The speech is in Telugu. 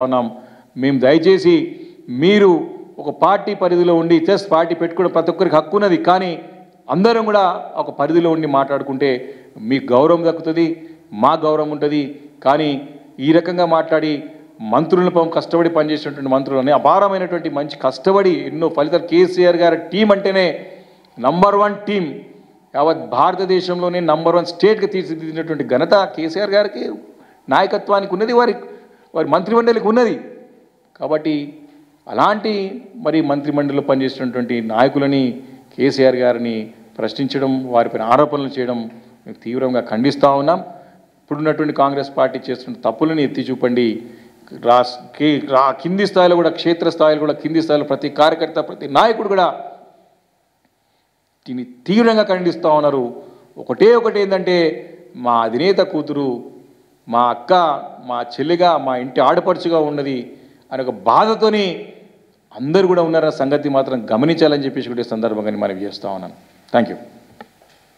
ఉన్నాం మేము దయచేసి మీరు ఒక పార్టీ పరిధిలో ఉండి జస్ట్ పార్టీ పెట్టుకోవడం ప్రతి ఒక్కరికి హక్కు ఉన్నది కానీ అందరం కూడా ఒక పరిధిలో ఉండి మాట్లాడుకుంటే మీకు గౌరవం దక్కుతుంది మా గౌరవం ఉంటుంది కానీ ఈ రకంగా మాట్లాడి మంత్రుల పాపం కష్టపడి పనిచేసినటువంటి మంత్రులని అపారమైనటువంటి మంచి కష్టపడి ఎన్నో ఫలితాలు కేసీఆర్ గారి టీం అంటేనే నంబర్ 1 టీం యావత్ భారతదేశంలోనే నంబర్ 1 స్టేట్గా తీర్చిదిద్దినటువంటి ఘనత కేసీఆర్ గారికి నాయకత్వానికి ఉన్నది వారి మంత్రిమండలికి ఉన్నది కాబట్టి అలాంటి మరి మంత్రిమండలిలో పనిచేసినటువంటి నాయకులని కేసీఆర్ గారిని ప్రశ్నించడం వారిపైన ఆరోపణలు చేయడం మేము తీవ్రంగా ఖండిస్తూ ఉన్నాం ఇప్పుడున్నటువంటి కాంగ్రెస్ పార్టీ చేస్తున్న తప్పులను ఎత్తి చూపండి కింది స్థాయిలో కూడా క్షేత్రస్థాయిలో కూడా కింది స్థాయిలో ప్రతి కార్యకర్త ప్రతి నాయకుడు కూడా దీన్ని తీవ్రంగా ఖండిస్తూ ఉన్నారు ఒకటి ఏంటంటే మా అధినేత కూతురు మా అక్క మా చెల్లిగా మా ఇంటి ఆడపడుచుగా ఉన్నది అనే ఒక బాధతోని అందరూ కూడా ఉన్నారన్న సంగతి మాత్రం గమనించాలని చెప్పేసి కూడా సందర్భంగా మనం చేస్తూ ఉన్నాను థ్యాంక్ యూ